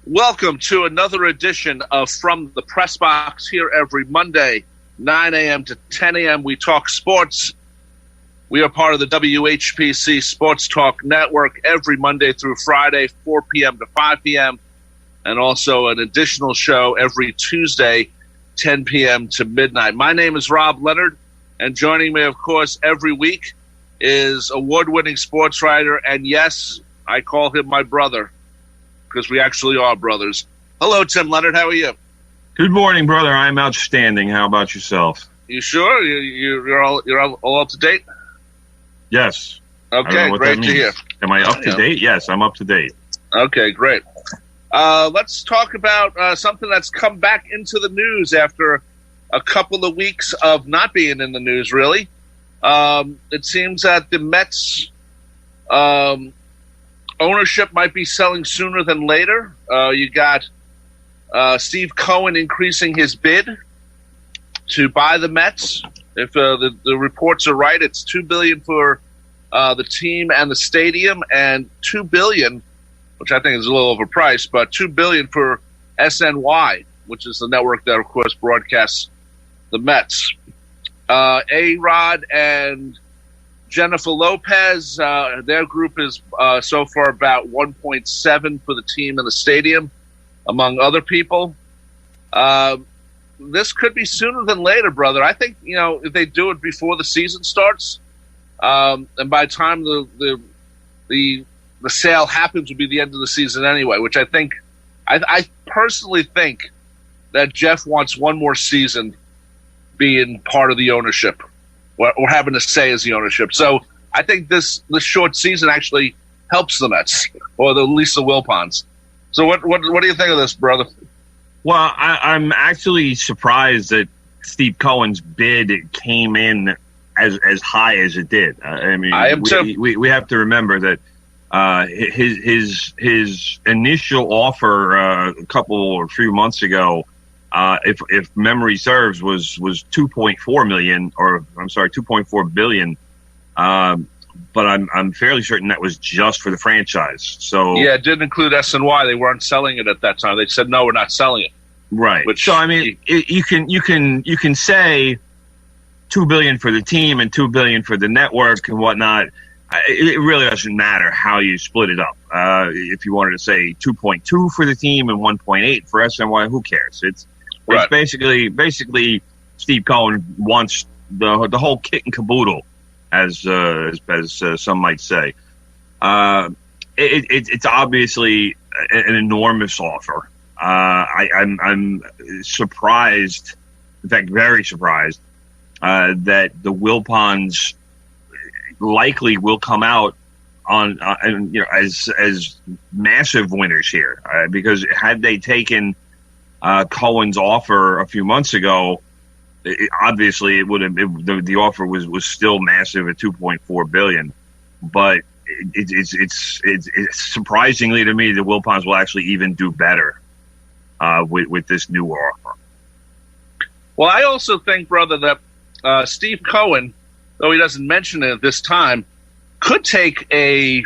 Welcome to another edition of From the Press Box here every Monday, 9 a.m. to 10 a.m. We talk sports. We are part of the WHPC Sports Talk Network every Monday through Friday, 4 p.m. to 5 p.m., and also an additional show every Tuesday, 10 p.m. to midnight. My name is Rob Leonard, and joining me, of course, every week is award-winning sports writer, and yes, I call him my brother, because we actually are brothers. Hello, Tim Leonard. How are you? Good morning, brother. I'm outstanding. How about yourself? You sure? You're all up to date? Yes. Okay, great to hear. Am I up to date? Yes, I'm up to date. Okay, great. Let's talk about something that's come back into the news after a couple of weeks of not being in the news, really. It seems that the Mets ownership might be selling sooner than later. You got Steve Cohen increasing his bid to buy the Mets. If the reports are right, it's $2 billion for the team and the stadium, and $2 billion, which I think is a little overpriced, but $2 billion for SNY, which is the network that, of course, broadcasts the Mets. A-Rod and Jennifer Lopez, their group is so far about 1.7 for the team and the stadium, among other people. This could be sooner than later, brother. I think, if they do it before the season starts, and by the time the sale happens, will be the end of the season anyway, which I personally think that Jeff wants one more season being part of the ownership, or having a say as the ownership. So I think this short season actually helps the Mets, or at least the Wilpons. So what do you think of this, brother? Well, I'm actually surprised that Steve Cohen's bid came in as high as it did. I am too. We have to remember that his initial offer a few months ago, if memory serves, was 2.4 million, or I'm sorry, 2.4 billion. But I'm fairly certain that was just for the franchise. So yeah, it didn't include SNY. They weren't selling it at that time. They said no, we're not selling it. Right. So you can say $2 billion for the team and $2 billion for the network and whatnot. It really doesn't matter how you split it up. If you wanted to say 2.2 for the team and 1.8 for SNY, who cares? It's basically Steve Cohen wants the whole kit and caboodle, as some might say. It's obviously an enormous offer. I'm surprised, in fact, very surprised, that the Wilpons likely will come out on as massive winners here, because had they taken Cohen's offer a few months ago, obviously it would have the offer was still massive at $2.4 billion, but it's surprisingly to me the Wilpons will actually even do better with this new offer. Well, I also think, brother, that Steve Cohen, though he doesn't mention it at this time, could take a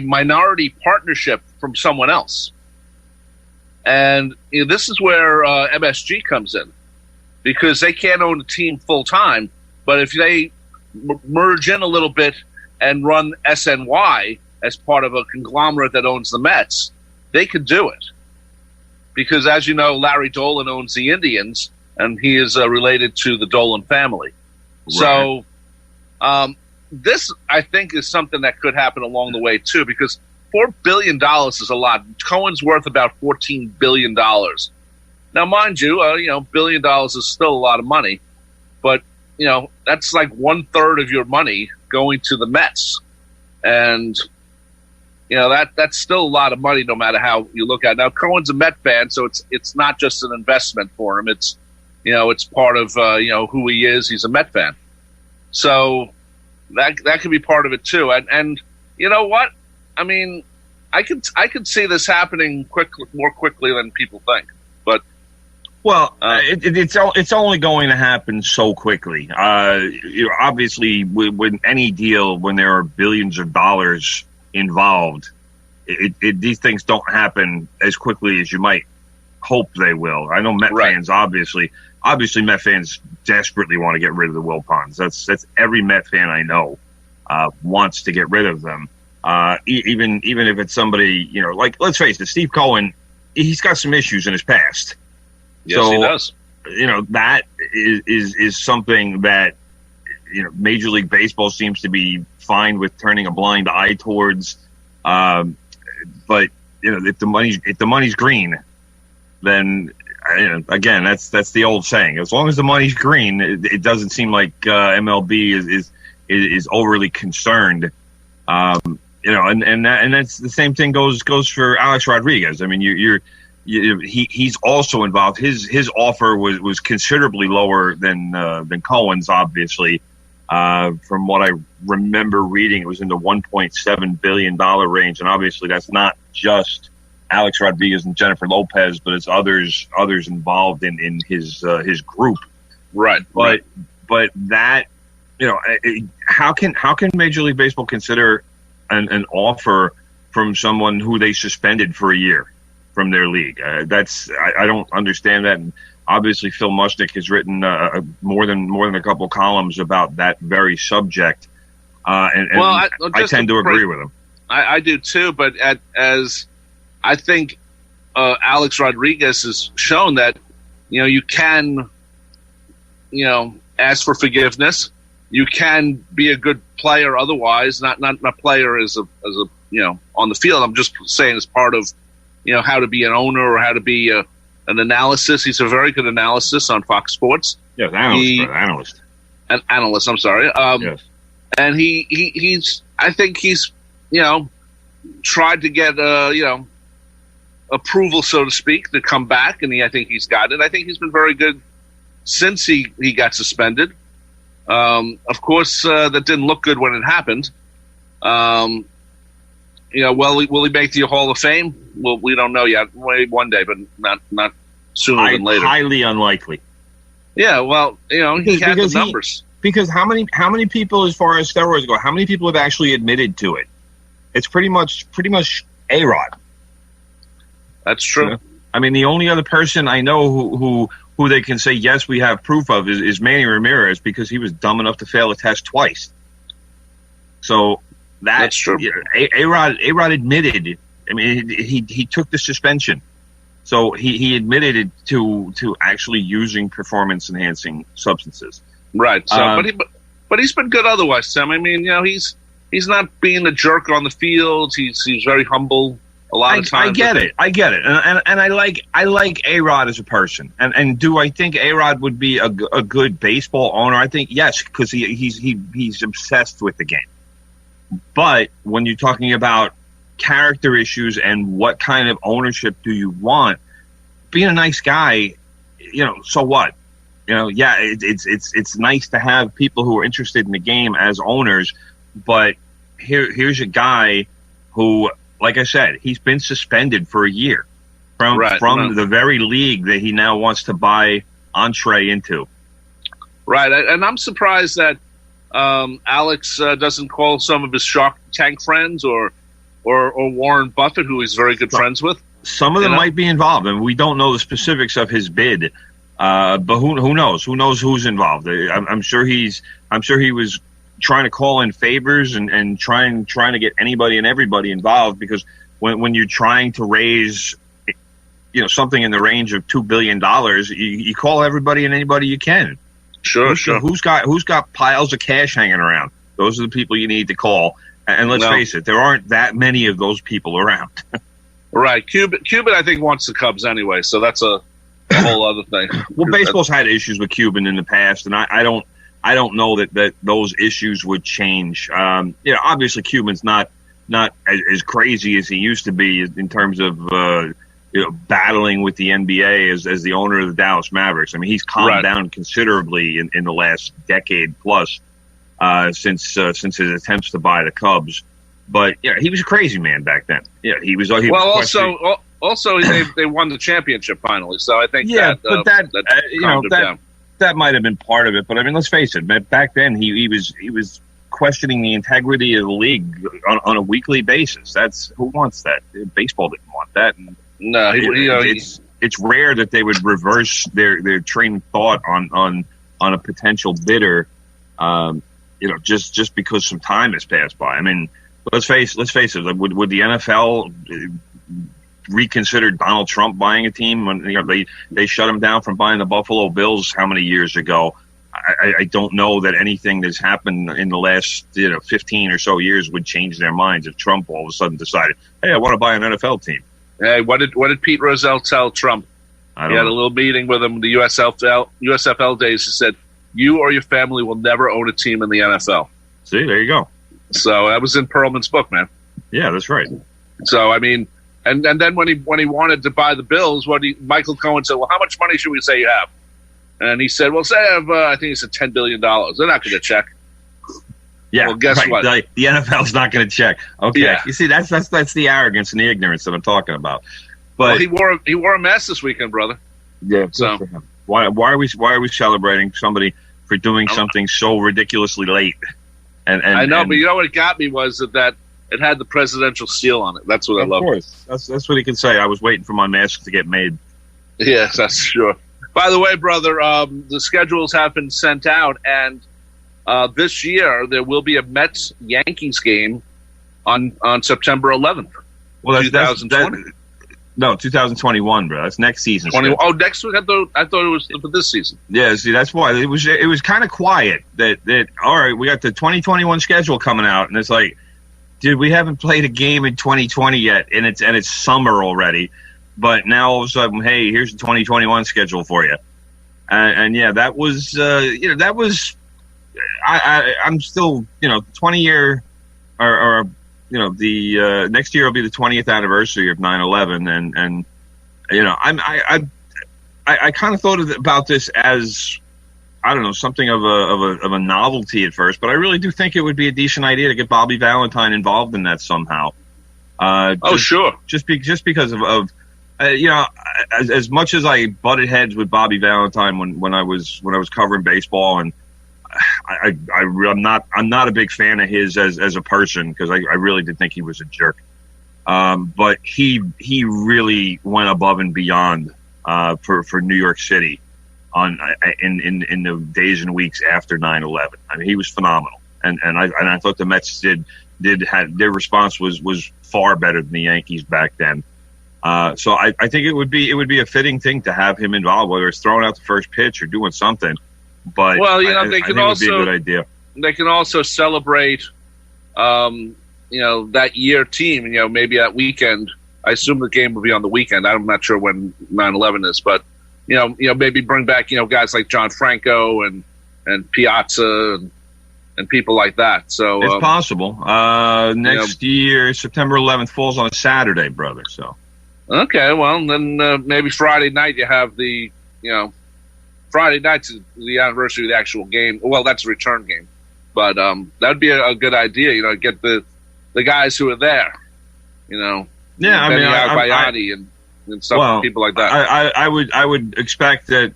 minority partnership from someone else. And this is where MSG comes in, because they can't own a team full time. But if they merge in a little bit and run SNY as part of a conglomerate that owns the Mets, they could do it. Because, as you know, Larry Dolan owns the Indians, and he is related to the Dolan family. Right. So this, I think, is something that could happen along the way, too, because $4 billion is a lot. Cohen's worth about $14 billion. Now, mind you, $1 billion is still a lot of money, but, that's like 1/3 of your money going to the Mets. And, that's still a lot of money no matter how you look at it. Now, Cohen's a Met fan, so it's not just an investment for him. It's, it's part of, who he is. He's a Met fan. So that could be part of it, too. And you know what? I mean, I could see this happening more quickly than people think. But it's only going to happen so quickly. Obviously, with any deal, when there are billions of dollars involved, these things don't happen as quickly as you might hope they will. I know Met fans, obviously Met fans desperately want to get rid of the Wilpons. That's every Met fan I know wants to get rid of them. Even if it's somebody, like, let's face it, Steve Cohen, he's got some issues in his past. Yes, he does. That is something that Major League Baseball seems to be fine with turning a blind eye towards. But if the money's green, then again, that's the old saying. As long as the money's green, it doesn't seem like MLB is overly concerned. And that's the same thing goes for Alex Rodriguez. I mean, he's also involved. His offer was considerably lower than Cohen's, obviously. From what I remember reading, it was in the $1.7 billion range, and obviously that's not just Alex Rodriguez and Jennifer Lopez, but it's others involved in his group. Right. But that, how can Major League Baseball consider an offer from someone who they suspended for a year from their league? I don't understand that. And obviously, Phil Mushnick has written more than a couple columns about that very subject, and I tend to agree with him. I do too, but as I think Alex Rodriguez has shown that you can ask for forgiveness. You can be a good player otherwise, not a player as a on the field. I'm just saying as part of how to be an owner or how to be an analysis. He's a very good analysis on Fox Sports. Yes, analyst. An analyst. I'm sorry. Yes. And he's. I think he's tried to get approval, so to speak, to come back, and I think he's got it. I think he's been very good since he got suspended. Of course, that didn't look good when it happened. Will he make the Hall of Fame? Well, we don't know yet. Maybe one day, but not sooner than later. Highly unlikely. Yeah, well, he had the numbers. Because how many people, as far as steroids go, how many people have actually admitted to it? It's pretty much A-Rod. That's true. I mean, the only other person I know who they can say, yes, we have proof of is Manny Ramirez, because he was dumb enough to fail a test twice. So that's true. A-Rod admitted. I mean, he took the suspension. So he admitted to actually using performance-enhancing substances. Right. So, but he's been good otherwise, Tim. I mean, he's not being a jerk on the field. He's very humble. A lot of times, I get it, and I like A-Rod as a person, and do I think A-Rod would be a good baseball owner? I think yes, because he's obsessed with the game. But when you're talking about character issues and what kind of ownership do you want, being a nice guy, so what? It's nice to have people who are interested in the game as owners, but here's a guy who, like I said, he's been suspended for a year from the very league that he now wants to buy entree into. Right, and I'm surprised that Alex doesn't call some of his Shark Tank friends or Warren Buffett, who he's very good friends with. Some of them might be involved, and we don't know the specifics of his bid. But who knows? Who knows who's involved? I'm sure he was trying to call in favors and trying to get anybody and everybody involved, because when you're trying to raise something in the range of $2 billion, you call everybody and anybody you can. Sure. Who's got piles of cash hanging around? Those are the people you need to call. And let's face it, there aren't that many of those people around. Right. Cuban, I think, wants the Cubs anyway, so that's a whole other thing. Well, baseball's had issues with Cuban in the past, and I don't know that those issues would change. Obviously Cuban's not as crazy as he used to be in terms of battling with the NBA as the owner of the Dallas Mavericks. I mean, he's calmed down considerably in the last decade plus since his attempts to buy the Cubs. But he was a crazy man back then. Yeah, he was. Also, they won the championship finally, so I think that might have been part of it. But I mean, let's face it, back then he was questioning the integrity of the league on a weekly basis. That's who wants that? Baseball didn't want that. And no, it's rare that they would reverse their train of thought on a potential bidder. Just because some time has passed by. I mean, let's face it. Would the NFL reconsider Donald Trump buying a team when they shut him down from buying the Buffalo Bills how many years ago? I don't know that anything that's happened in the last 15 or so years would change their minds if Trump all of a sudden decided, hey, I want to buy an NFL team. Hey, what did Pete Rozelle tell Trump? He had a little meeting with him the USFL days. He said, you or your family will never own a team in the NFL. See, there you go. So that was in Perlman's book, man. Yeah, that's right. So, I mean, and then when he wanted to buy the Bills, Michael Cohen said, well, how much money should we say you have? And he said, well, say I have, I think he said $10 billion. They're not going to check. Yeah, well, guess right. what? The NFL's not going to check. Okay, yeah. You see, that's the arrogance and the ignorance that I'm talking about. But he wore a mask this weekend, brother. Yeah, so for him. Why are we celebrating somebody for doing something so ridiculously late? And I know, but you know what it got me was that it had the presidential seal on it. That's what I love. Of course, that's what he can say. I was waiting for my mask to get made. Yes, that's sure. By the way, brother, the schedules have been sent out, and this year there will be a Mets-Yankees game on September 11th. Well, 2020. No, 2021, bro. That's next season. Oh, next week? I thought it was for this season. Yeah, see, that's why it was kind of quiet. That all right, we got the 2021 schedule coming out, and it's like, dude, we haven't played a game in 2020 yet, and it's summer already. But now all of a sudden, hey, here's the 2021 schedule for you. And yeah, that was that was. I'm still 20-year or the next year will be the 20th anniversary of 9/11, and I kind of thought about this as, I don't know, something of a novelty at first, but I really do think it would be a decent idea to get Bobby Valentine involved in that somehow. Sure. Just because of as much as I butted heads with Bobby Valentine when I was covering baseball, and I'm not a big fan of his as a person, because I really did think he was a jerk. But he really went above and beyond for New York City in the days and weeks after 9/11. I mean, he was phenomenal, and I thought the Mets had their response was far better than the Yankees back then. So I think it would be a fitting thing to have him involved, whether it's throwing out the first pitch or doing something. But they can also, it would be a good idea. They can also celebrate, that year team. Maybe that weekend. I assume the game will be on the weekend. I'm not sure when 9/11 is, but maybe bring back guys like John Franco and Piazza and people like that. So it's possible. Next year, September 11th falls on a Saturday, brother. So okay, well then maybe Friday night you have the Friday night's the anniversary of the actual game. Well, that's a return game, but that'd be a good idea. Get the guys who are there. Yeah, Benny Agbayani and stuff, well, people like that. I would expect that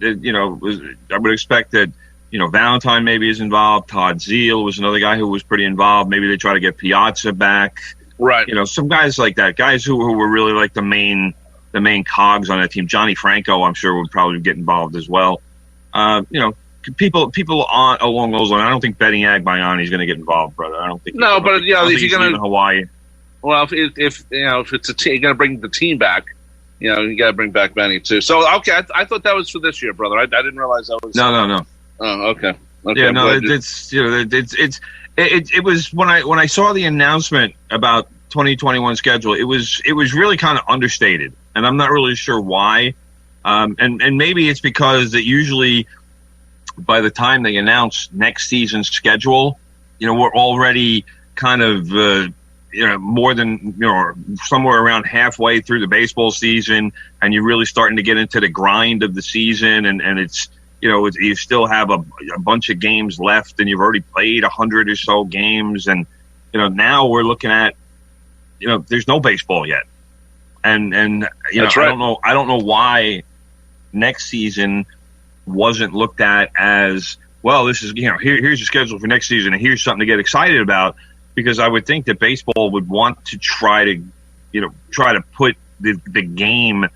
I would expect that Valentine maybe is involved. Todd Zeal was another guy who was pretty involved. Maybe they try to get Piazza back. Right. Some guys like that, guys who were really like the main cogs on that team. Johnny Franco, I'm sure, would probably get involved as well. People on along those lines. I don't think Benny Agbayani is going to get involved, brother. I don't think. No, but if you're going to Hawaii. Well, if it's a team, you're going to bring the team back. You got to bring back Benny too. So okay, I thought that was for this year, brother. I didn't realize that was. No. Oh, okay. Yeah, no, it was when I saw the announcement about 2021 schedule. It was really kind of understated, and I'm not really sure why. And maybe it's because that usually by the time they announce next season's schedule, we're already kind of, more than, somewhere around halfway through the baseball season, and you're really starting to get into the grind of the season, and it's, you still have a bunch of games left, and you've already played 100 or so games, and, now we're looking at, there's no baseball yet. And That's right. I don't know why next season wasn't looked at as well, this is, here's your schedule for next season, and here's something to get excited about, because I would think that baseball would want to try to put the game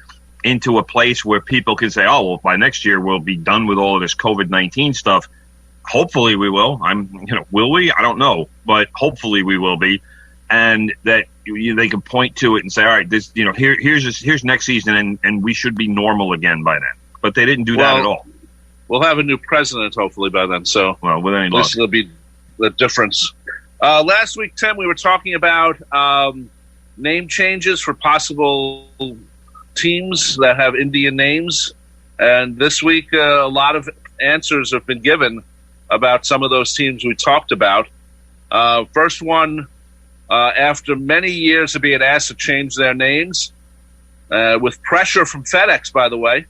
into a place where people can say, oh, well, by next year we'll be done with all of this COVID-19 stuff. Hopefully we will. Will we? I don't know, but hopefully we will be, and that they can point to it and say, all right, this, here's next season, and we should be normal again by then. But they didn't do that at all. We'll have a new president hopefully by then. So, well, with any luck, this will be the difference. Last week, Tim, we were talking about name changes for possible teams that have Indian names, and this week a lot of answers have been given about some of those teams we talked about. First one, after many years of being asked to change their names, with pressure from FedEx, by the way.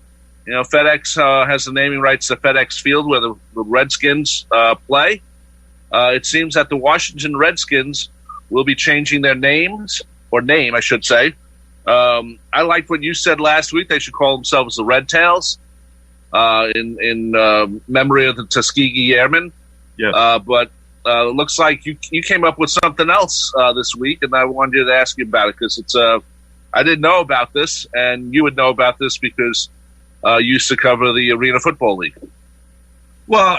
FedEx has the naming rights to FedEx Field where the Redskins play. It seems that the Washington Redskins will be changing their names, or name, I should say. I liked what you said last week. They should call themselves the Red Tails, in memory of the Tuskegee Airmen. Yes. But it looks like you came up with something else this week, and I wanted to ask you about it because it's I didn't know about this, and you would know about this because you used to cover the Arena Football League. Well,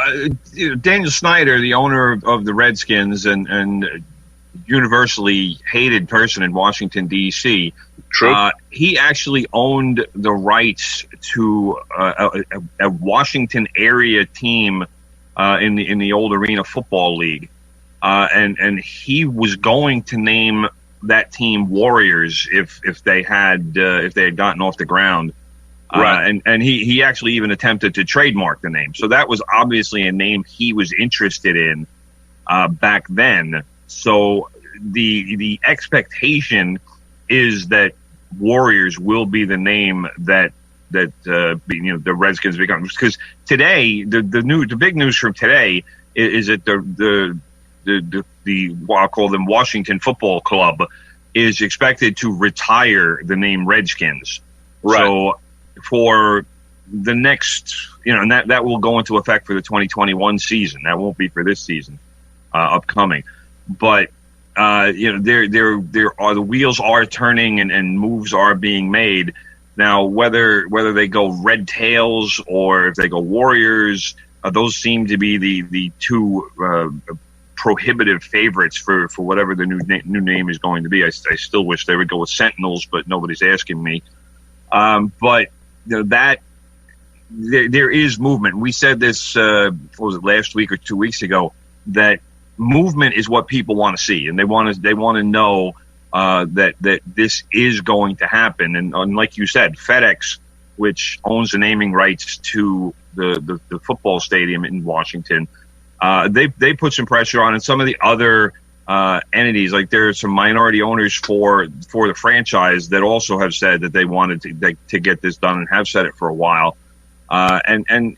Daniel Snyder, the owner of the Redskins and universally hated person in Washington, D.C., True. He actually owned the rights to a Washington area team in the old Arena Football League, and he was going to name that team Warriors if they had gotten off the ground. Right. And he actually even attempted to trademark the name. So that was obviously a name he was interested in back then. So the expectation is that Warriors will be the name that the Redskins become. Because today the big news from today is that the what I'll call them Washington Football Club is expected to retire the name Redskins. Right. So for the next, and that will go into effect for the 2021 season. That won't be for this season upcoming. But there are, the wheels are turning and moves are being made now. Whether they go Red Tails or if they go Warriors, those seem to be the two prohibitive favorites for whatever the new name is going to be. I still wish they would go with Sentinels, but nobody's asking me. But that there is movement. We said this, what was it, last week or 2 weeks ago, that movement is what people want to see, and they want to know that this is going to happen. And like you said, FedEx, which owns the naming rights to the football stadium in Washington, they put some pressure on, and some of the other entities, like there are some minority owners for the franchise that also have said that they wanted to get this done and have said it for a while. And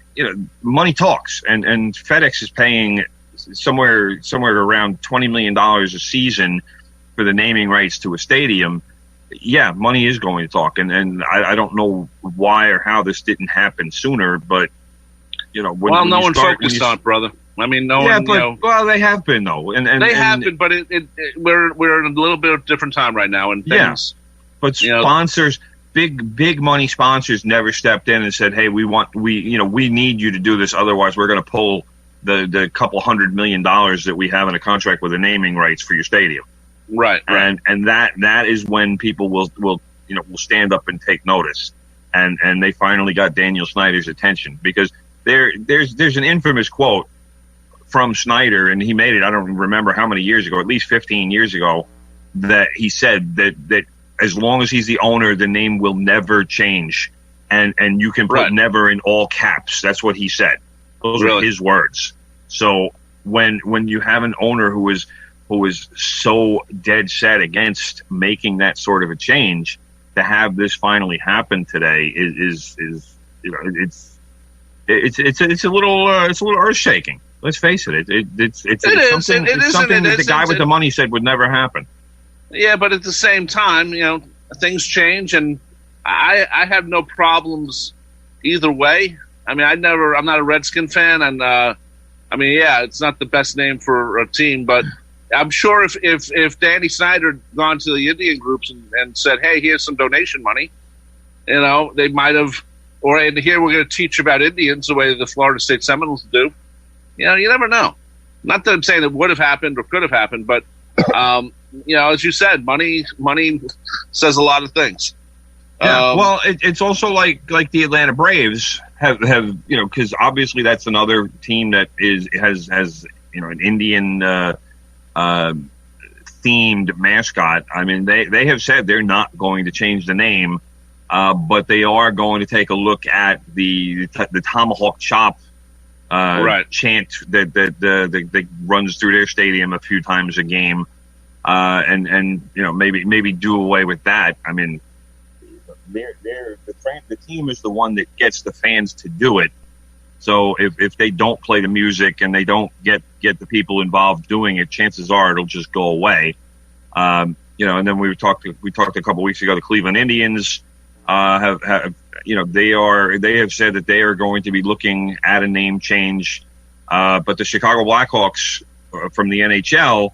money talks, and FedEx is paying somewhere around $20 million a season for the naming rights to a stadium. Yeah, money is going to talk, and I don't know why or how this didn't happen sooner, but no one focused on it, brother. I mean, no one. Well, they have been though, and they have been, but we're in a little bit of a different time right now, and things. Yeah, but sponsors, big money sponsors, never stepped in and said, "Hey, we need you to do this, otherwise we're going to pull the couple $100 million that we have in a contract with the naming rights for your stadium." Right. And that is when people will stand up and take notice, and they finally got Daniel Snyder's attention, because there's an infamous quote from Snyder, and he made it, I don't remember how many years ago, at least 15 years ago, that he said that as long as he's the owner, the name will never change, and you can put never in all caps. That's what he said. Those are his words. So when you have an owner who is so dead set against making that sort of a change, to have this finally happen today is it's a little earth shaking. Let's face it. It's something that the guy with the money said would never happen. Yeah, but at the same time, things change, and I have no problems either way. I mean, I'm not a Redskin fan, and I mean, yeah, it's not the best name for a team, but I'm sure if Danny Snyder had gone to the Indian groups and said, hey, here's some donation money, they might have, and here we're going to teach about Indians the way the Florida State Seminoles do. You never know. Not that I'm saying it would have happened or could have happened, but, as you said, money says a lot of things. Yeah, well, it's also like the Atlanta Braves have because obviously that's another team that has an Indian themed mascot. I mean, they have said they're not going to change the name, but they are going to take a look at the tomahawk chop chant that runs through their stadium a few times a game, and maybe do away with that. I mean, the team is the one that gets the fans to do it. So if they don't play the music and they don't get the people involved doing it, chances are it'll just go away. And then we talked a couple weeks ago. The Cleveland Indians they have said that they are going to be looking at a name change. But the Chicago Blackhawks from the NHL,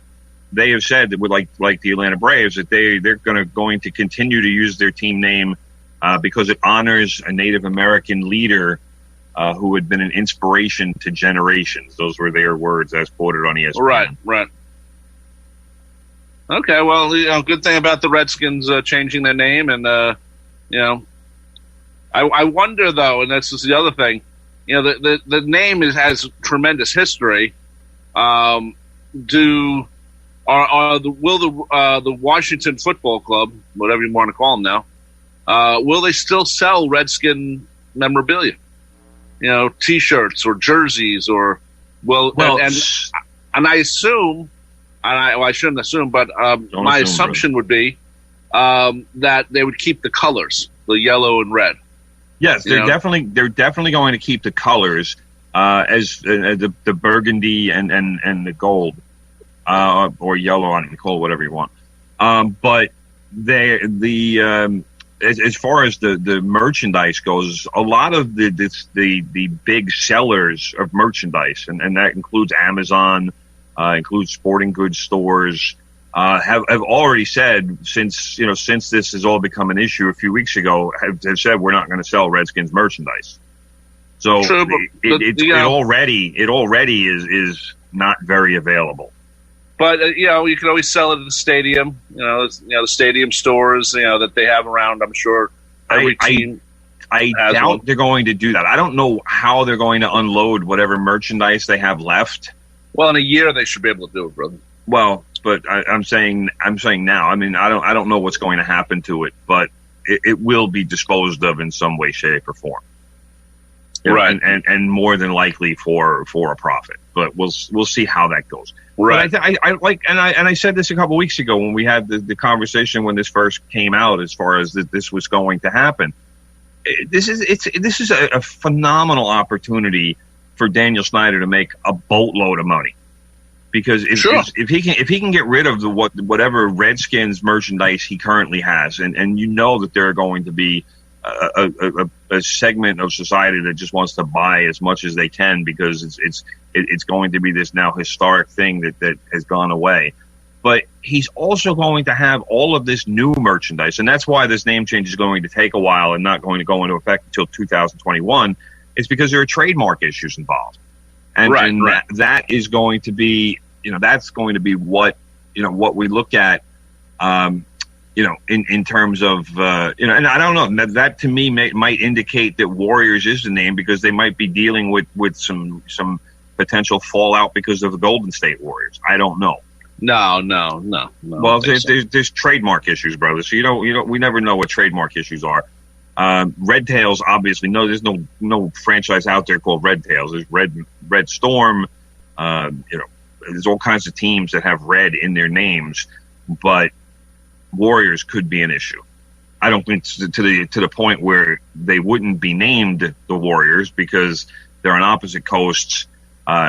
they have said that like the Atlanta Braves, that they're going to continue to use their team name because it honors a Native American leader who had been an inspiration to generations. Those were their words as quoted on ESPN. Right. Okay, well, good thing about the Redskins changing their name, and I wonder though, and this is the other thing, the name has tremendous history. Will the Washington Football Club, whatever you want to call them now, will they still sell Redskin memorabilia? T-shirts or jerseys, or and I assume, I shouldn't assume, but my assumption would be that they would keep the colors, the yellow and red. Yes, they're definitely going to keep the colors as the burgundy and the gold or yellow, I don't call it whatever you want. But as far as the merchandise goes, a lot of the big sellers of merchandise, and that includes Amazon, includes sporting goods stores, have already said since this has all become an issue a few weeks ago, have said we're not going to sell Redskins merchandise. So it already is not very available. But you can always sell it at the stadium. The stadium stores that they have around. I'm sure every team. I doubt they're going to do that. I don't know how they're going to unload whatever merchandise they have left. Well, in a year they should be able to do it, brother. Well, but I'm saying now. I mean, I don't know what's going to happen to it, but it will be disposed of in some way, shape, or form. Right, and more than likely for a profit. But we'll see how that goes. Right. But I said this a couple weeks ago when we had the conversation when this first came out, as far as that this was going to happen. This is a phenomenal opportunity for Daniel Snyder to make a boatload of money, because if he can get rid of whatever Redskins merchandise he currently has, and that there are going to be a segment of society that just wants to buy as much as they can, because it's going to be this now historic thing that has gone away. But he's also going to have all of this new merchandise, and that's why this name change is going to take a while and not going to go into effect until 2021. It's because there are trademark issues involved, and that is going to be that's going to be what we look at. In terms of, and I don't know, that to me might indicate that Warriors is the name, because they might be dealing with some potential fallout because of the Golden State Warriors. I don't know. No. Well, there's trademark issues, brother. So we never know what trademark issues are. Red Tails, obviously, no, there's no franchise out there called Red Tails. There's Red Storm. There's all kinds of teams that have red in their names, but Warriors could be an issue. I don't think to the point where they wouldn't be named the Warriors, because they're on opposite coasts.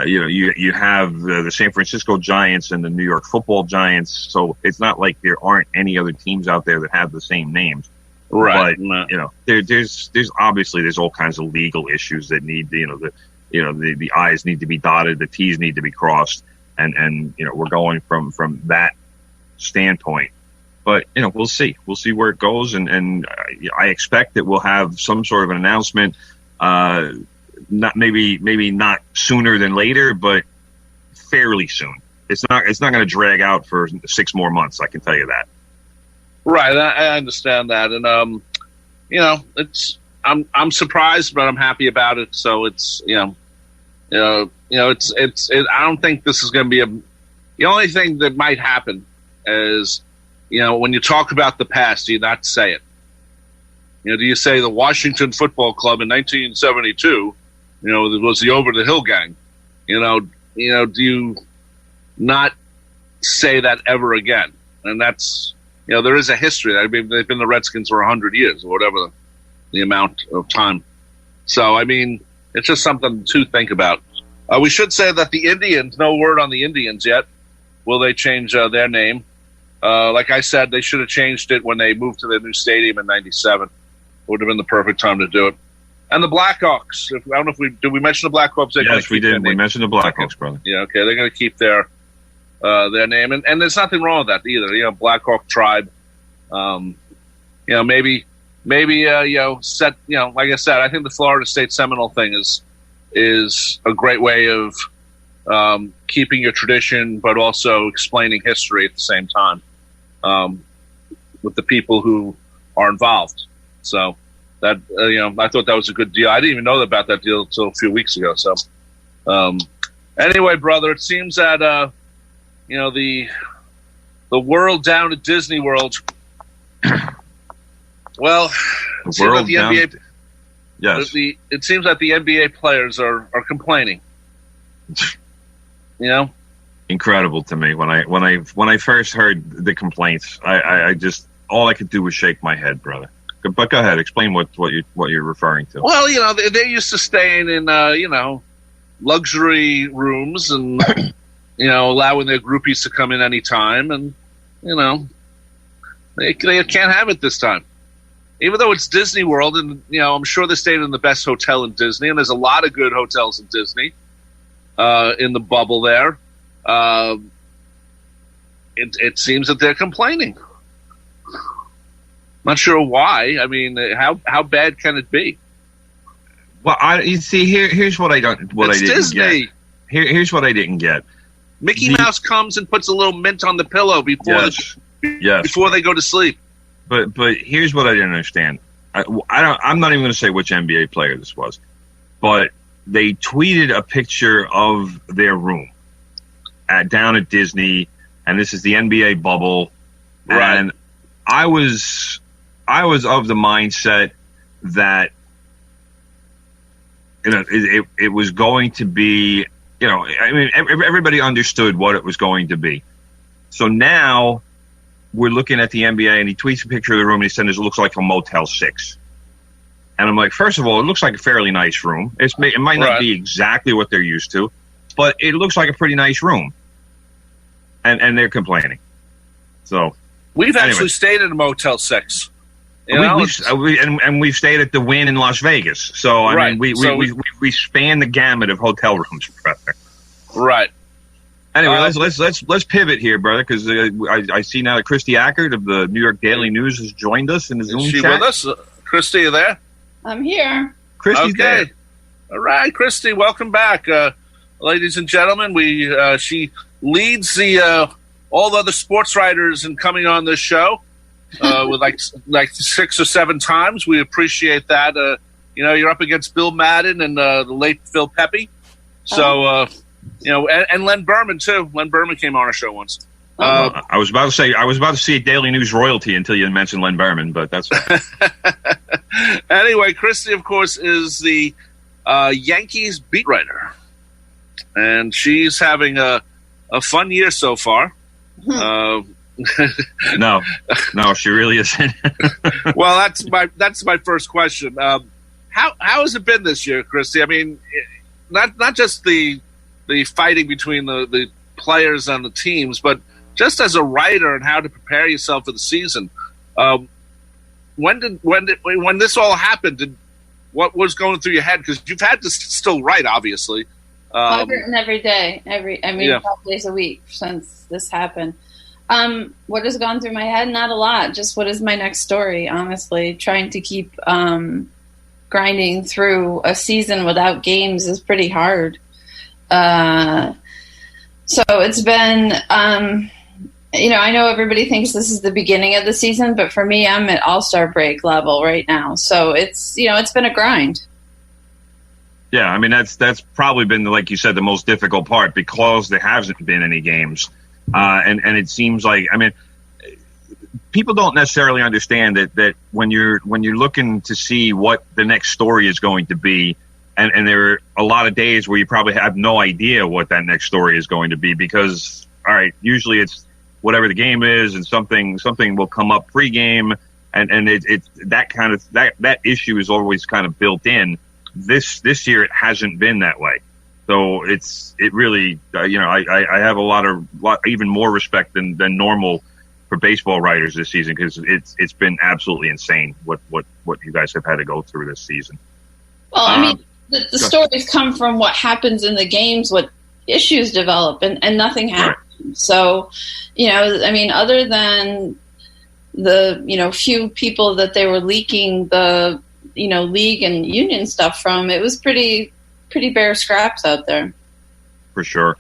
You have the San Francisco Giants and the New York Football Giants, so it's not like there aren't any other teams out there that have the same names. Right. But there's obviously all kinds of legal issues that need the the I's need to be dotted, the T's need to be crossed, and we're going from that standpoint. But we'll see where it goes, and I expect that we'll have some sort of an announcement. Not maybe not sooner than later, but fairly soon. It's not going to drag out for 6 more months. I can tell you that. Right, I understand that, and I'm surprised, but I'm happy about it. So it's I don't think this is going to be the only thing that might happen is when you talk about the past, do you not say it? Do you say the Washington Football Club in 1972? It was the Over the Hill Gang. Do you not say that ever again? And that's there is a history. I mean, they've been the Redskins for 100 years or whatever the amount of time. So I mean, it's just something to think about. We should say that the Indians. No word on the Indians yet. Will they change their name? Like I said, they should have changed it when they moved to their new stadium in '97. Would have been the perfect time to do it. And the Blackhawks. I don't know if did we mention the Blackhawks? Yes, we did. We mentioned the Blackhawks, brother. Yeah, okay. They're going to keep their name, and there's nothing wrong with that either. Blackhawk tribe. Maybe set. Like I said, I think the Florida State Seminole thing is a great way of keeping your tradition, but also explaining history at the same time with the people who are involved. So that I thought that was a good deal. I didn't even know about that deal until a few weeks ago. So anyway, brother, it seems that the world down at Disney World. Well, it seems that the NBA. Yes. It seems that the NBA players are complaining. Incredible to me. When I first heard the complaints, I just all I could do was shake my head, brother. But go ahead, explain what you're referring to. Well, they're used to staying in luxury rooms and allowing their groupies to come in anytime, and they can't have it this time. Even though it's Disney World, and I'm sure they're staying in the best hotel in Disney, and there's a lot of good hotels in Disney, in the bubble there. It seems that they're complaining. Not sure why. I mean, how bad can it be? Well, here's what I don't. It's I didn't Disney. get. Here's what I didn't get. Mickey Mouse comes and puts a little mint on the pillow before they go to sleep. But here's what I didn't understand. I'm not even going to say which NBA player this was, but they tweeted a picture of their room down at Disney, and this is the NBA bubble. Right. And I was of the mindset that it was going to be. I mean, everybody understood what it was going to be. So now we're looking at the NBA, and he tweets a picture of the room, and he said, "It looks like a Motel 6." And I'm like, first of all, it looks like a fairly nice room. It might not be exactly what they're used to, but it looks like a pretty nice room. And they're complaining. So we've actually stayed at a Motel 6. We've stayed at the Wynn in Las Vegas. So I mean, we span the gamut of hotel rooms, brother. Right. Anyway, let's pivot here, brother, because I see now that Kristie Ackert of the New York Daily News has joined us in the Zoom chat. Is she with us? Kristie, you there? I'm here. Kristie's there. All right, Kristie, welcome back, ladies and gentlemen. She leads all the other sports writers in coming on this show with like 6 or 7 times. We appreciate that. You're up against Bill Madden and the late Phil Pepe. So. And Len Berman too. Len Berman came on our show once. I was about to see Daily News royalty until you mentioned Len Berman, but that's fine. Anyway, Kristie, of course, is the Yankees beat writer, and she's having a fun year so far. No, she really isn't. Well, that's my first question. How has it been this year, Kristie? I mean, not just the fighting between the players and the teams, but just as a writer and how to prepare yourself for the season. When this all happened, what was going through your head? Because you've had to still write, obviously. I've written every day, 5 days a week since this happened. What has gone through my head? Not a lot. Just what is my next story, honestly. Trying to keep grinding through a season without games is pretty hard. So it's been, I know everybody thinks this is the beginning of the season, but for me, I'm at all-star break level right now. So it's been a grind. Yeah, I mean, that's probably been, like you said, the most difficult part because there hasn't been any games. And it seems like, I mean, people don't necessarily understand that when you're looking to see what the next story is going to be, and there are a lot of days where you probably have no idea what that next story is going to be because, all right, usually it's whatever the game is and something will come up pre-game, and it's that kind of that issue is always kind of built in. This year it hasn't been that way. So it really, I have a lot even more respect than normal for baseball writers this season because it's been absolutely insane what you guys have had to go through this season. Well, I mean, the stories come from what happens in the games, what issues develop, and nothing happens. Right. So, I mean, other than the few people that they were leaking the league and union stuff from, it was pretty bare scraps out there. For sure.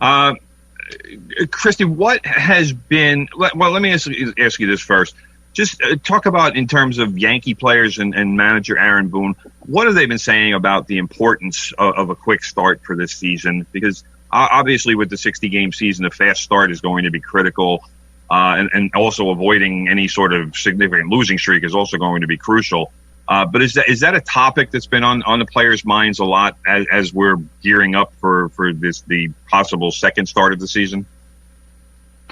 Kristie, what has been, well, let me ask you this first. Just talk about, in terms of Yankee players and manager Aaron Boone, what have they been saying about the importance of a quick start for this season? Because obviously with the 60-game season, a fast start is going to be critical, and also avoiding any sort of significant losing streak is also going to be crucial. But is that a topic that's been on the players' minds a lot as we're gearing up for the possible second start of the season?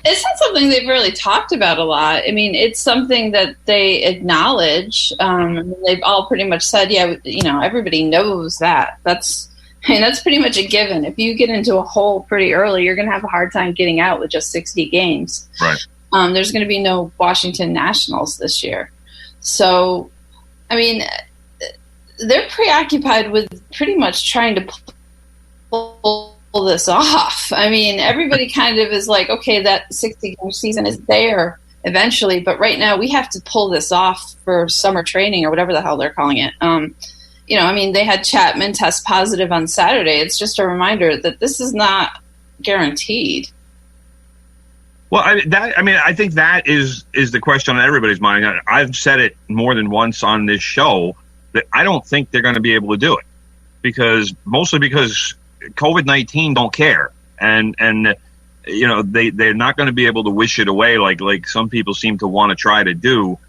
It's not something they've really talked about a lot. I mean, it's something that they acknowledge. They've all pretty much said, yeah, everybody knows that. That's pretty much a given. If you get into a hole pretty early, you're going to have a hard time getting out with just 60 games. Right. There's going to be no Washington Nationals this year. So, I mean, they're preoccupied with pretty much trying to pull this off. I mean, everybody kind of is like, okay, that 60-game season is there eventually, but right now we have to pull this off for summer training or whatever the hell they're calling it. I mean, they had Chapman test positive on Saturday. It's just a reminder that this is not guaranteed. Well, I think that is the question on everybody's mind. I've said it more than once on this show that I don't think they're going to be able to do it mostly because COVID-19 don't care, and they're not going to be able to wish it away like some people seem to want to try to do.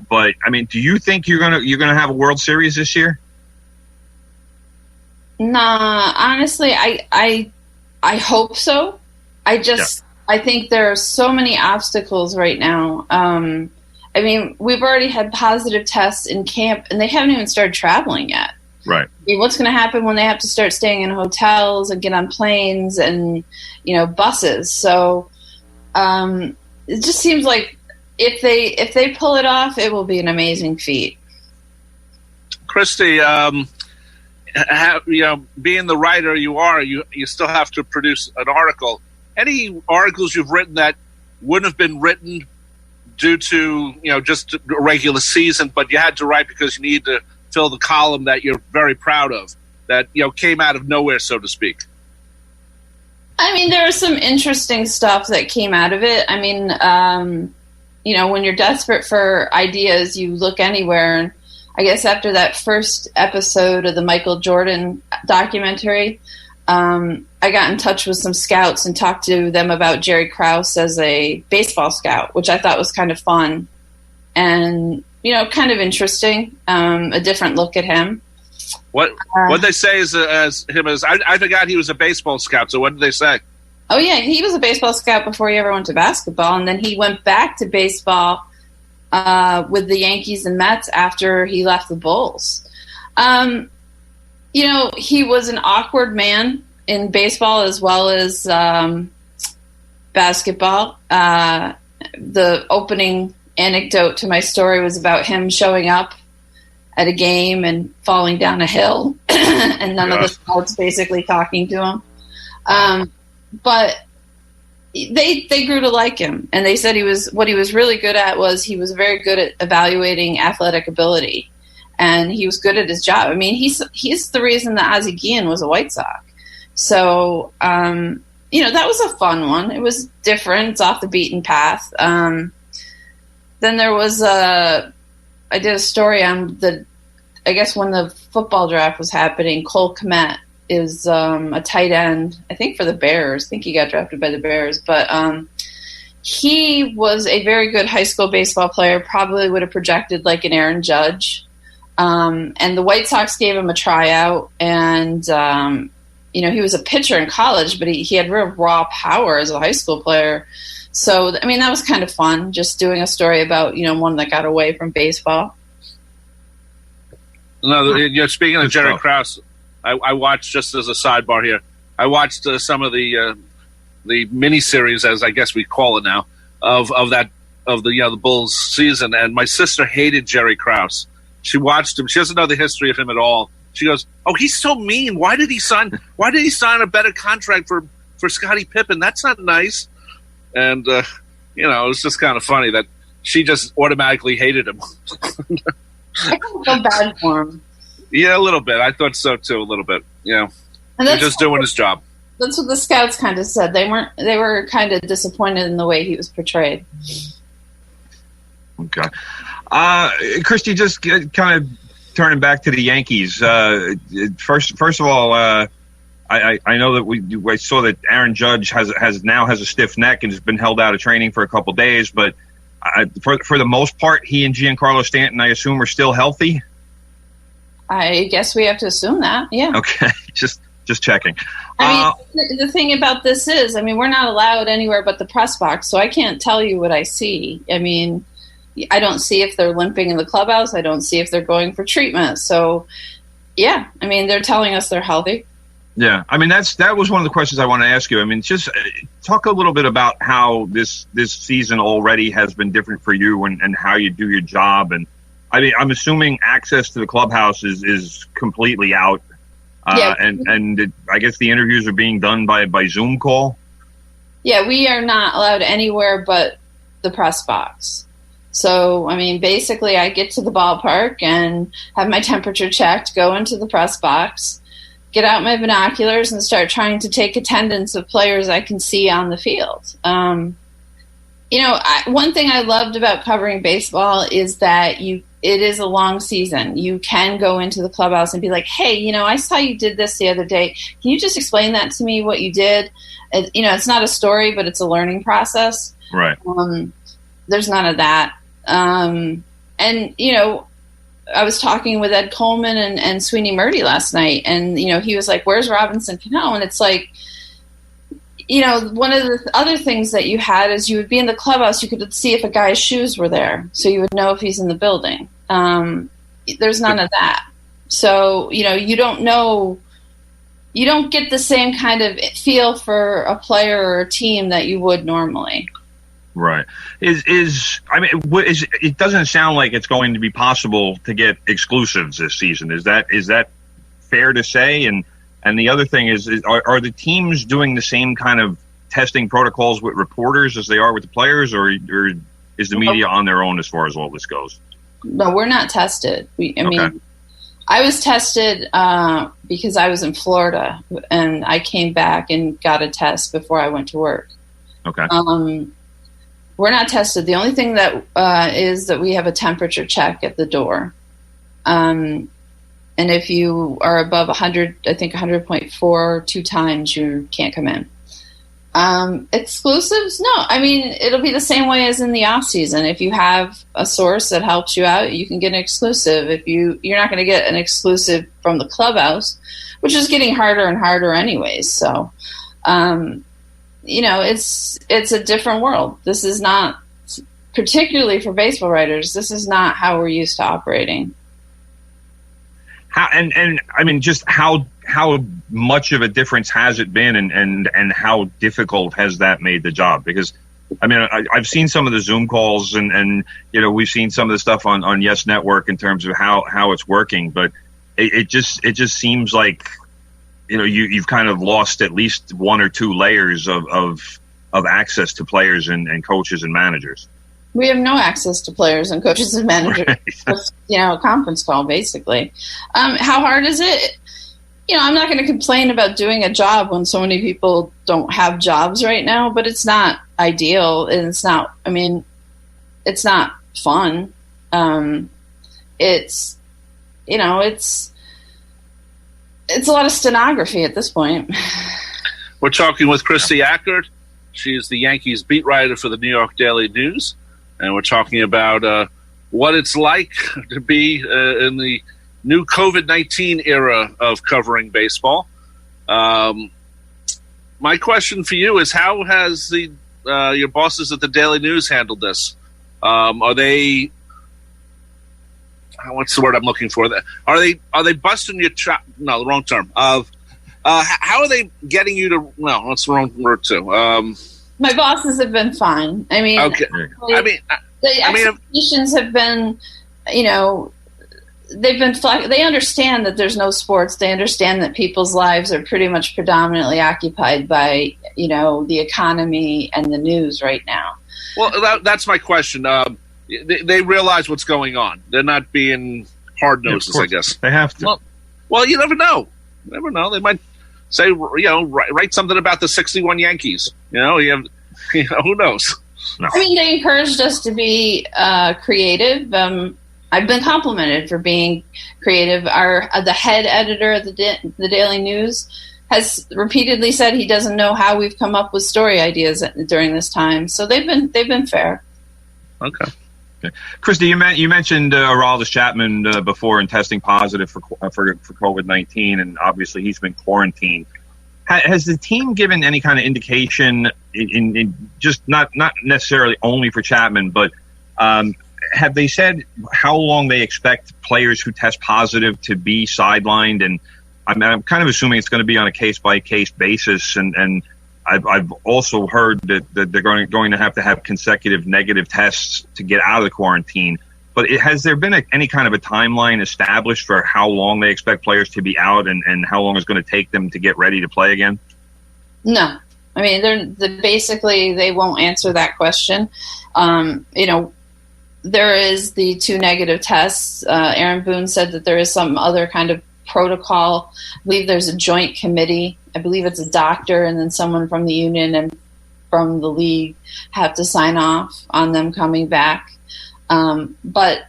But I mean, do you think you're gonna have a World Series this year? Nah, honestly, I hope so. I think there are so many obstacles right now. I mean, we've already had positive tests in camp, and they haven't even started traveling yet. Right. I mean, what's going to happen when they have to start staying in hotels and get on planes and, buses? So it just seems like if they pull it off, it will be an amazing feat. Kristie, being the writer you are, you still have to produce an article. Any articles you've written that wouldn't have been written due to, just a regular season, but you had to write because you need to fill the column that you're very proud of, that, came out of nowhere, so to speak? I mean, there was some interesting stuff that came out of it. I mean, when you're desperate for ideas, you look anywhere. And I guess after that first episode of the Michael Jordan documentary, I got in touch with some scouts and talked to them about Jerry Krause as a baseball scout, which I thought was kind of fun and, kind of interesting, a different look at him. What they say as him as I forgot he was a baseball scout. So what did they say? Oh yeah, he was a baseball scout before he ever went to basketball, and then he went back to baseball with the Yankees and Mets after he left the Bulls. He was an awkward man in baseball as well as basketball. The opening anecdote to my story was about him showing up at a game and falling down a hill, and none of the scouts basically talking to him. But they grew to like him, and they said he was really good at was he was very good at evaluating athletic ability, and he was good at his job. I mean, he's the reason that Ozzie Guillen was a White Sox. So, that was a fun one. It was different. It's off the beaten path. Then there was I did a story on I guess when the football draft was happening, Cole Kmet is a tight end, I think for the Bears. I think he got drafted by the Bears. But he was a very good high school baseball player, probably would have projected like an Aaron Judge. And the White Sox gave him a tryout, and he was a pitcher in college, but he had real raw power as a high school player. So, I mean, that was kind of fun, just doing a story about, one that got away from baseball. No, speaking of Jerry Krause, I watched, just as a sidebar here, I watched some of the miniseries, as I guess we call it now, of the Bulls season, and my sister hated Jerry Krause. She watched him. She doesn't know the history of him at all. She goes, "Oh, he's so mean. Why did he sign a better contract for Scottie Pippen? That's not nice." And it was just kind of funny that she just automatically hated him. I kind of feel bad for him. Yeah, a little bit. I thought so too, a little bit. Yeah, and he's just doing his job. That's what the scouts kind of said. They were kind of disappointed in the way he was portrayed. Okay, Kristie, just kind of turning back to the Yankees. First of all, I know that I saw that Aaron Judge has a stiff neck and has been held out of training for a couple days, but for the most part, he and Giancarlo Stanton, I assume, are still healthy. I guess we have to assume that. Yeah. Okay, just checking. I mean, the thing about this is, we're not allowed anywhere but the press box, so I can't tell you what I see. I mean, I don't see if they're limping in the clubhouse. I don't see if they're going for treatment. So, yeah, they're telling us they're healthy. Yeah, that was one of the questions I want to ask you. Just talk a little bit about how this season already has been different for you and how you do your job. And I'm assuming access to the clubhouse is completely out. Yeah. And I guess the interviews are being done by Zoom call. Yeah, we are not allowed anywhere but the press box. So, basically I get to the ballpark and have my temperature checked, go into the press box, get out my binoculars and start trying to take attendance of players I can see on the field. One thing I loved about covering baseball is that it is a long season. You can go into the clubhouse and be like, hey, I saw you did this the other day. Can you just explain that to me, what you did? It's not a story, but it's a learning process. Right. There's none of that. I was talking with Ed Coleman and Sweeney Murdy last night, and, he was like, where's Robinson Cano? And it's like, one of the other things that you had is you would be in the clubhouse, you could see if a guy's shoes were there, so you would know if he's in the building. There's none of that. So, you don't know, you don't get the same kind of feel for a player or a team that you would normally. Right. It doesn't sound like it's going to be possible to get exclusives this season. Is that fair to say? And the other thing is are the teams doing the same kind of testing protocols with reporters as they are with the players, or is the media on their own as far as all this goes? No, we're not tested. I was tested because I was in Florida, and I came back and got a test before I went to work. Okay. We're not tested. The only thing that is that we have a temperature check at the door. And if you are above 100, I think 100.4 2 times, you can't come in. Exclusives? No. It'll be the same way as in the off season. If you have a source that helps you out, you can get an exclusive. If you're not going to get an exclusive from the clubhouse, which is getting harder and harder anyways. So, it's a different world. This is not, particularly for baseball writers, this is not how we're used to operating. Just how much of a difference has it been, and how difficult has that made the job? Because I mean, I've seen some of the Zoom calls, and we've seen some of the stuff on Yes Network in terms of how it's working, but it just seems like you've kind of lost at least one or two layers of access to players and coaches and managers. We have no access to players and coaches and managers. Right. Just, a conference call, basically. How hard is it? I'm not going to complain about doing a job when so many people don't have jobs right now, but it's not ideal, and it's not fun. It's a lot of stenography at this point. We're talking with Kristie Ackert. She is the Yankees beat writer for the New York Daily News, and we're talking about what it's like to be in the new COVID-19 era of covering baseball. My question for you is, how has your bosses at the Daily News handled this? Are they, what's the word I'm looking for? Are they busting your chop? No, the wrong term. How are they getting you to? No, what's the wrong word too? My bosses have been fine. I mean, okay. The expectations have been, they've been. They understand that there's no sports. They understand that people's lives are pretty much predominantly occupied by, the economy and the news right now. Well, that's my question. They realize what's going on. They're not being hard noses, I guess. They have to. Well, you never know. You never know. They might say, write something about the 61 Yankees. Who knows? No. I mean, they encouraged us to be creative. I've been complimented for being creative. The head editor of the Daily News has repeatedly said he doesn't know how we've come up with story ideas during this time. So they've been fair. Okay. Kristie, you mentioned Aroldis Chapman before and testing positive for COVID-19, and obviously he's been quarantined. Has the team given any kind of indication in just not necessarily only for Chapman, but have they said how long they expect players who test positive to be sidelined? And I'm kind of assuming it's going to be on a case-by-case basis. And I've also heard that they're going to have consecutive negative tests to get out of the quarantine. But has there been any kind of a timeline established for how long they expect players to be out and how long it's going to take them to get ready to play again? No. I mean, basically they won't answer that question. There is the 2 negative tests. Aaron Boone said that there is some other kind of protocol. I believe there's a joint committee. I believe it's a doctor and then someone from the union and from the league have to sign off on them coming back. But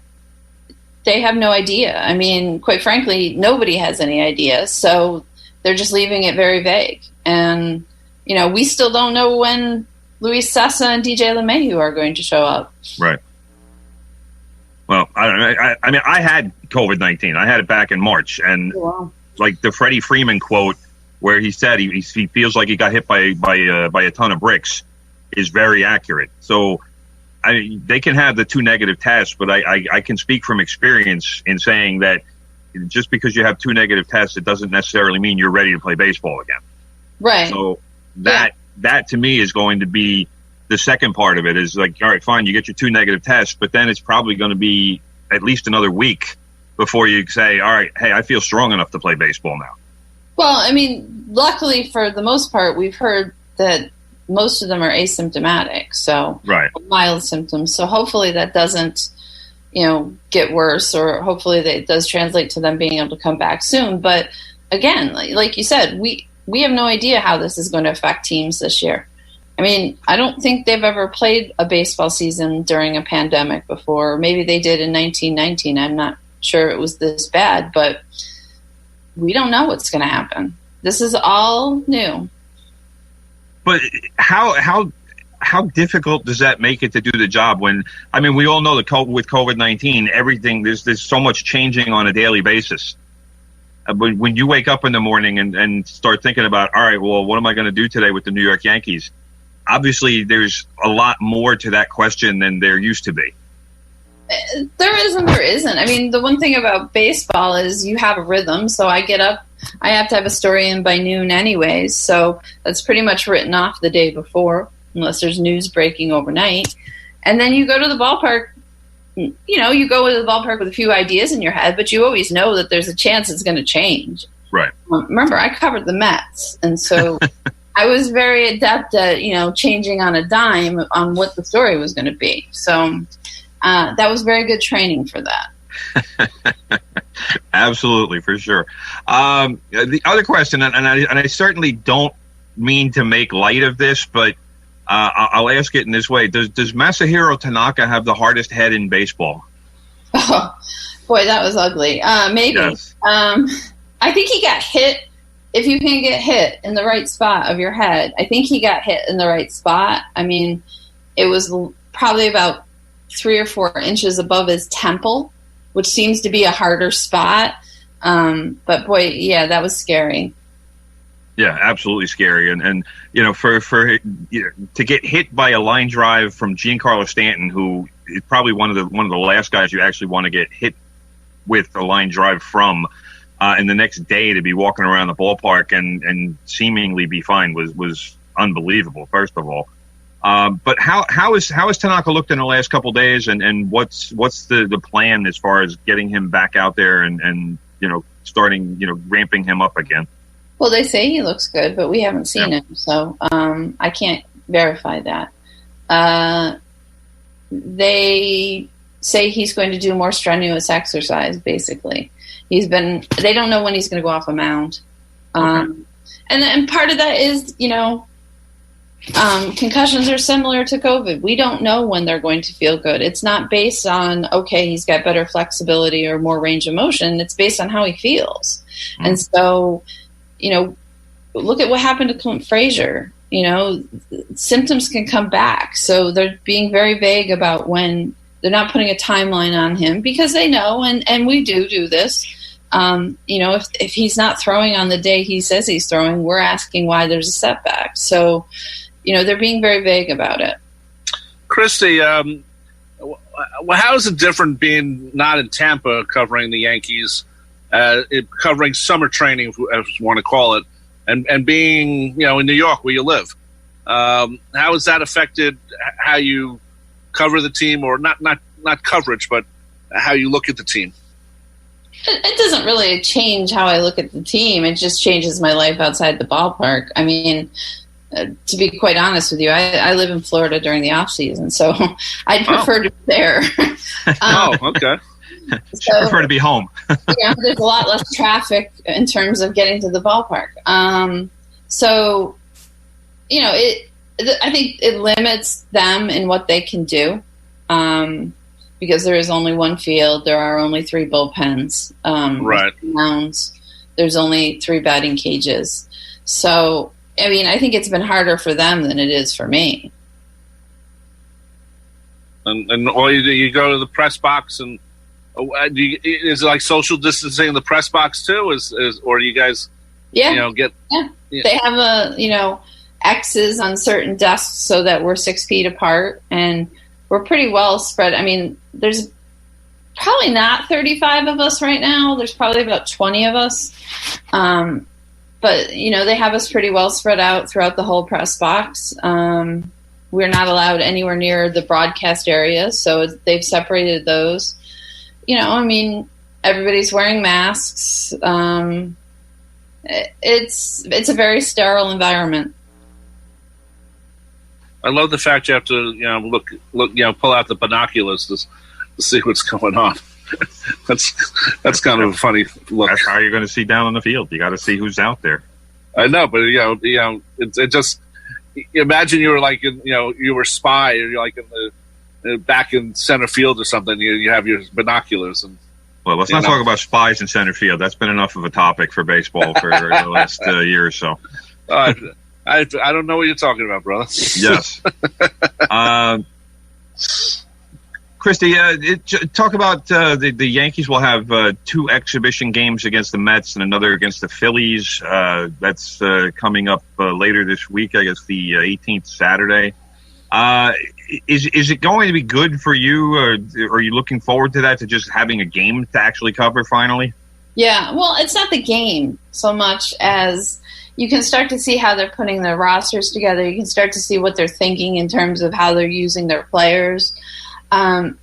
they have no idea. I mean, quite frankly, nobody has any idea. So they're just leaving it very vague. And, we still don't know when Luis Sessa and DJ LeMahieu are going to show up. Right. Well, I had COVID-19. I had it back in March. And like the Freddie Freeman quote where he said he feels like he got hit by a ton of bricks is very accurate. So they can have the 2 negative tests, but I can speak from experience in saying that just because you have 2 negative tests, it doesn't necessarily mean you're ready to play baseball again. Right. So that to me is going to be the second part of it is like, all right, fine, you get your 2 negative tests, but then it's probably going to be at least another week before you say, all right, hey, I feel strong enough to play baseball now. Well, I mean, luckily for the most part, we've heard that most of them are asymptomatic, so mild symptoms. So hopefully that doesn't, get worse, or hopefully that it does translate to them being able to come back soon. But again, like you said, we have no idea how this is going to affect teams this year. I mean, I don't think they've ever played a baseball season during a pandemic before. Maybe they did in 1919. I'm not sure it was this bad, but we don't know what's going to happen. This is all new. But how difficult does that make it to do the job when, we all know that with COVID-19, everything, there's so much changing on a daily basis. When you wake up in the morning and start thinking about, all right, well, what am I going to do today with the New York Yankees? Obviously, there's a lot more to that question than there used to be. There is and there isn't. I mean, the one thing about baseball is you have a rhythm. So I get up, I have to have a story in by noon anyways. So that's pretty much written off the day before. unless there's news breaking overnight. And then you go to the ballpark. You go to the ballpark with a few ideas in your head, but you always know that there's a chance it's going to change. Right. Remember, I covered the Mets, and so I was very adept at, changing on a dime on what the story was going to be. So that was very good training for that. Absolutely, for sure. The other question, and I certainly don't mean to make light of this, but I'll ask it in this way. Does Masahiro Tanaka have the hardest head in baseball? Oh, boy, that was ugly. Maybe. Yes. I think he got hit. If you can get hit in the right spot of your head, I think he got hit in the right spot. I mean, it was probably about 3 or 4 inches above his temple, which seems to be a harder spot. But boy, yeah, that was scary. Yeah, absolutely scary. And for to get hit by a line drive from Giancarlo Stanton, who is probably one of the last guys you actually want to get hit with a line drive from, and the next day to be walking around the ballpark and seemingly be fine was unbelievable, first of all. But how has Tanaka looked in the last couple of days, and what's the plan as far as getting him back out there and starting ramping him up again? Well, they say he looks good, but we haven't seen him, so I can't verify that. They say he's going to do more strenuous exercise, basically. They don't know when he's going to go off a mound. Okay. And part of that is, concussions are similar to COVID. We don't know when they're going to feel good. It's not based on, okay, he's got better flexibility or more range of motion. It's based on how he feels. Mm-hmm. And so, look at what happened to Clint Frazier. Symptoms can come back. So they're being very vague about when. They're not putting a timeline on him because they know, and we do this. If he's not throwing on the day he says he's throwing, we're asking why there's a setback. So, they're being very vague about it. Kristie, how is it different being not in Tampa covering the Yankees, covering summer training, if you want to call it, and being, in New York where you live? How has that affected how you cover the team, or not coverage, but how you look at the team? It doesn't really change how I look at the team. It just changes my life outside the ballpark. I mean, to be quite honest with you, I live in Florida during the off season, so I'd prefer to be there. Okay. So, I prefer to be home. There's a lot less traffic in terms of getting to the ballpark. I think it limits them in what they can do, because there is only one field. There are only 3 bullpens. Right. Mounds. There's only 3 batting cages. So, I think it's been harder for them than it is for me. And all you go to the press box, and is it like social distancing in the press box too? Or do you guys, get? Yeah. They have X's on certain desks so that we're 6 feet apart, and we're pretty well spread. There's probably not 35 of us right now. There's probably about 20 of us. But, they have us pretty well spread out throughout the whole press box. We're not allowed anywhere near the broadcast areas, so they've separated those. Everybody's wearing masks. It's a very sterile environment. I love the fact you have to, look, pull out the binoculars to see what's going on. That's kind of a funny look. That's how you're going to see down on the field. You got to see who's out there. I know, but it just imagine you were like you were a spy, or you're like in the back in center field or something. You have your binoculars and. Well, let's not talk about spies in center field. That's been enough of a topic for baseball for the last year or so. I don't know what you're talking about, brother. Yes. Kristie, talk about the Yankees will have 2 exhibition games against the Mets and another against the Phillies. That's coming up later this week, I guess the 18th Saturday. Is it going to be good for you, or are you looking forward to that, to just having a game to actually cover finally? Yeah, well, it's not the game so much as, you can start to see how they're putting their rosters together. You can start to see what they're thinking in terms of how they're using their players. And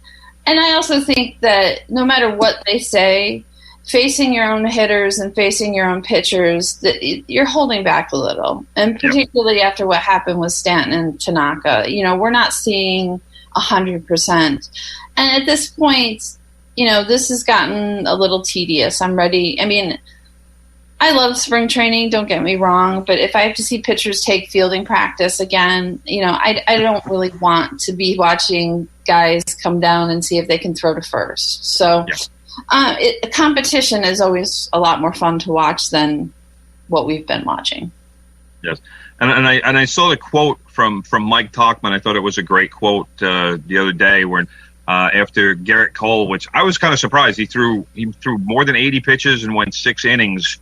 I also think that no matter what they say, facing your own hitters and facing your own pitchers, that you're holding back a little. And particularly after what happened with Stanton and Tanaka, we're not seeing 100%. And at this point, this has gotten a little tedious. I'm ready. I mean, I love spring training, don't get me wrong, but if I have to see pitchers take fielding practice again, I don't really want to be watching guys come down and see if they can throw to first. So competition is always a lot more fun to watch than what we've been watching. Yes. And I saw the quote from Mike Tauchman. I thought it was a great quote the other day when after Ackert Cole, which I was kind of surprised. He threw more than 80 pitches and went 6 innings.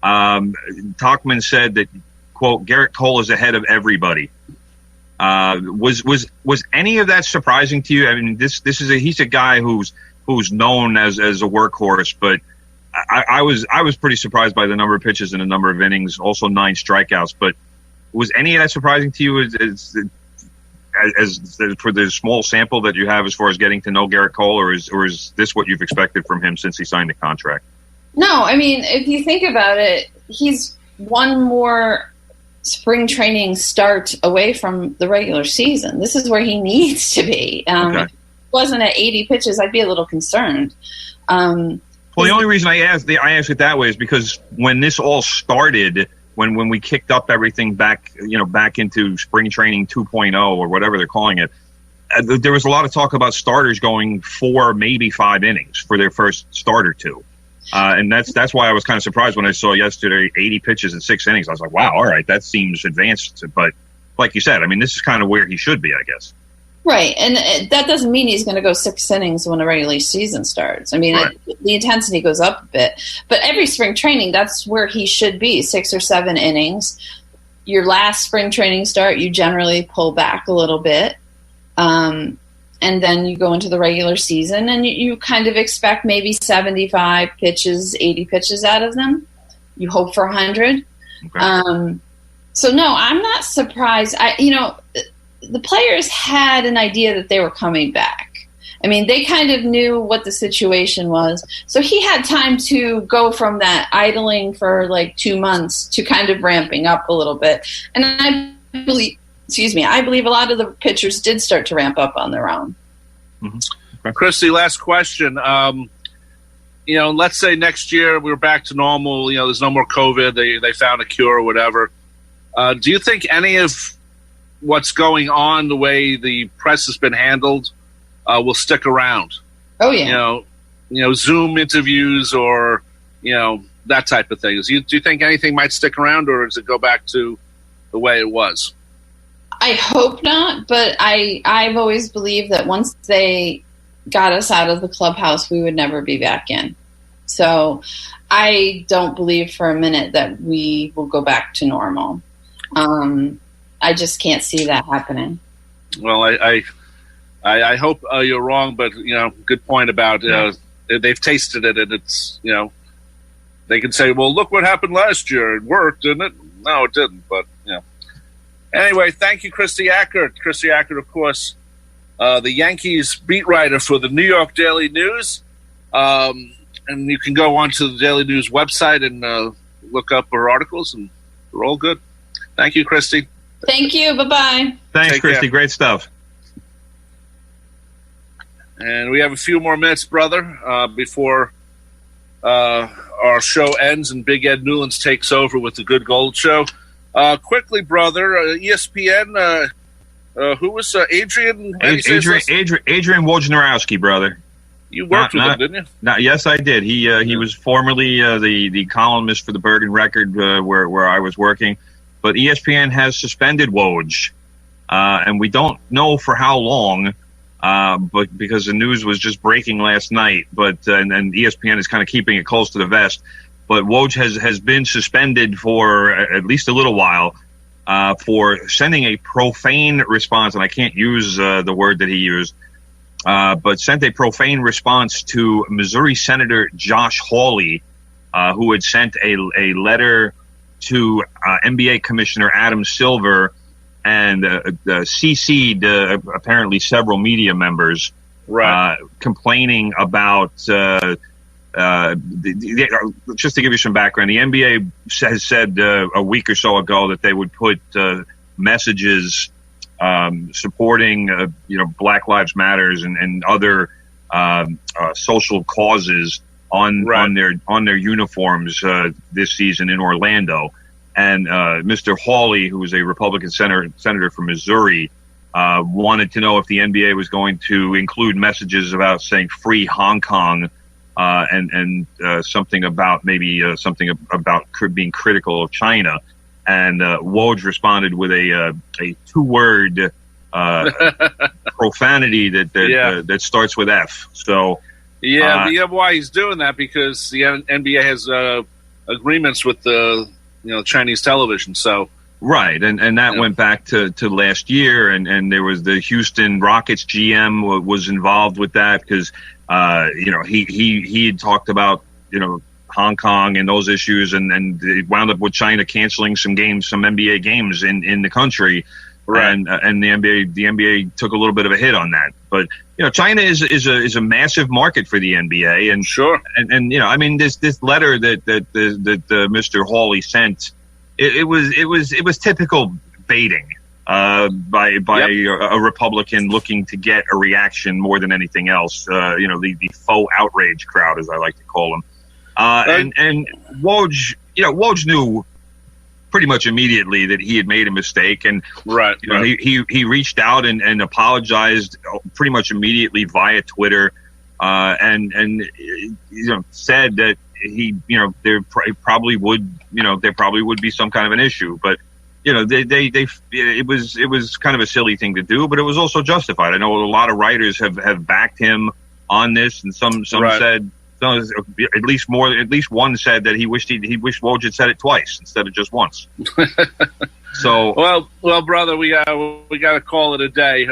Tauchman said that, quote, Ackert Cole is ahead of everybody. Was any of that surprising to you? I mean, he's a guy who's known as a workhorse, but I was pretty surprised by the number of pitches and the number of innings, also 9 strikeouts. But was any of that surprising to you as for the small sample that you have as far as getting to know Ackert Cole, or is this what you've expected from him since he signed the contract? No, I mean, if you think about it, he's one more spring training start away from the regular season. This is where he needs to be. If he wasn't at 80 pitches, I'd be a little concerned. Well, the only reason I asked it that way is because when this all started, when we kicked up everything back into spring training 2.0 or whatever they're calling it, there was a lot of talk about starters going 4, maybe 5 innings for their first start or two. And that's why I was kind of surprised when I saw yesterday 80 pitches and 6 innings. I was like, wow, all right, that seems advanced. But like you said, I mean, this is kind of where he should be, I guess. Right, and that doesn't mean he's going to go 6 innings when the regular season starts. I mean, right. The intensity goes up a bit. But every spring training, that's where he should be, 6 or 7 innings. Your last spring training start, you generally pull back a little bit. And then you go into the regular season, and you kind of expect maybe 75 pitches, 80 pitches out of them. You hope for 100. Okay. So, no, I'm not surprised. The players had an idea that they were coming back. I mean, they kind of knew what the situation was. So he had time to go from that idling for like 2 months to kind of ramping up a little bit. And I believe a lot of the pitchers did start to ramp up on their own. Mm-hmm. Okay. Kristie, last question. Let's say next year we're back to normal. There's no more COVID. They found a cure or whatever. Do you think any of what's going on, the way the press has been handled, will stick around? Oh yeah. Zoom interviews or that type of thing. Do you think anything might stick around, or does it go back to the way it was? I hope not, but I've always believed that once they got us out of the clubhouse, we would never be back in. So I don't believe for a minute that we will go back to normal. I just can't see that happening. Well, I hope you're wrong, but good point about they've tasted it, and it's they can say, well, look what happened last year. It worked, didn't it? No, it didn't. But anyway, thank you, Kristie Ackert. Kristie Ackert, of course, the Yankees beat writer for the New York Daily News. And you can go onto the Daily News website and look up her articles, and they're all good. Thank you, Kristie. Thank you. Bye-bye. Thanks, Kristie. Great stuff. And we have a few more minutes, brother, before our show ends and Big Ed Newlands takes over with the Good Gold Show. Quickly, brother, ESPN, who was Adrian? Adrian Wojnarowski, brother. You worked with him, didn't you? Yes, I did. He was formerly the columnist for the Bergen Record, where I was working. But ESPN has suspended Woj, and we don't know for how long. But because the news was just breaking last night, and ESPN is kind of keeping it close to the vest. But Woj has been suspended for at least a little while for sending a profane response, and I can't use the word that he used, but sent a profane response to Missouri Senator Josh Hawley, who had sent a letter to NBA Commissioner Adam Silver and CC'd apparently several media members, Right. complaining about just to give you some background, the NBA has said a week or so ago that they would put messages supporting Black Lives Matters and other social causes on their uniforms this season in Orlando. And Mr. Hawley, who is a Republican senator from Missouri, wanted to know if the NBA was going to include messages about saying "Free Hong Kong" and something about something about being critical of China. And Woj responded with a 2-word profanity that starts with F. So why he's doing that, because the NBA has agreements with the Chinese television. So right, and that went back to last year, and there was the Houston Rockets GM was involved with that because he had talked about Hong Kong and those issues, and it wound up with China canceling some NBA games in the country. Right. And the NBA took a little bit of a hit on that, but China is a massive market for the NBA, and sure, and this letter that Mr. Hawley sent, it was typical baiting by a Republican looking to get a reaction more than anything else. The faux outrage crowd, as I like to call them, and Woj knew pretty much immediately that he had made a mistake, and he reached out and apologized pretty much immediately via Twitter, and said that there probably would be some kind of an issue, but it was kind of a silly thing to do, but it was also justified. I know a lot of writers have backed him on this, and some said. At least one said that he wished Woj had said it twice instead of just once. So well, brother, we got to call it a day.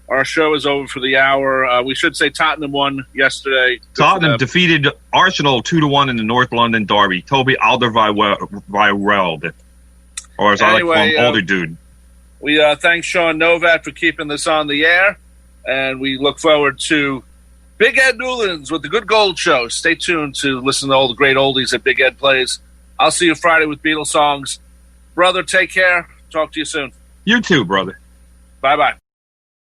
Our show is over for the hour. We should say Tottenham won yesterday. Tottenham defeated Arsenal 2-1 in the North London derby. Toby Alderweireld, or as I like to call him, older dude. We thank Sean Novat for keeping this on the air, and we look forward to Big Ed Newlands with the Good Gold Show. Stay tuned to listen to all the great oldies that Big Ed plays. I'll see you Friday with Beatles songs. Brother, take care. Talk to you soon. You too, brother. Bye-bye.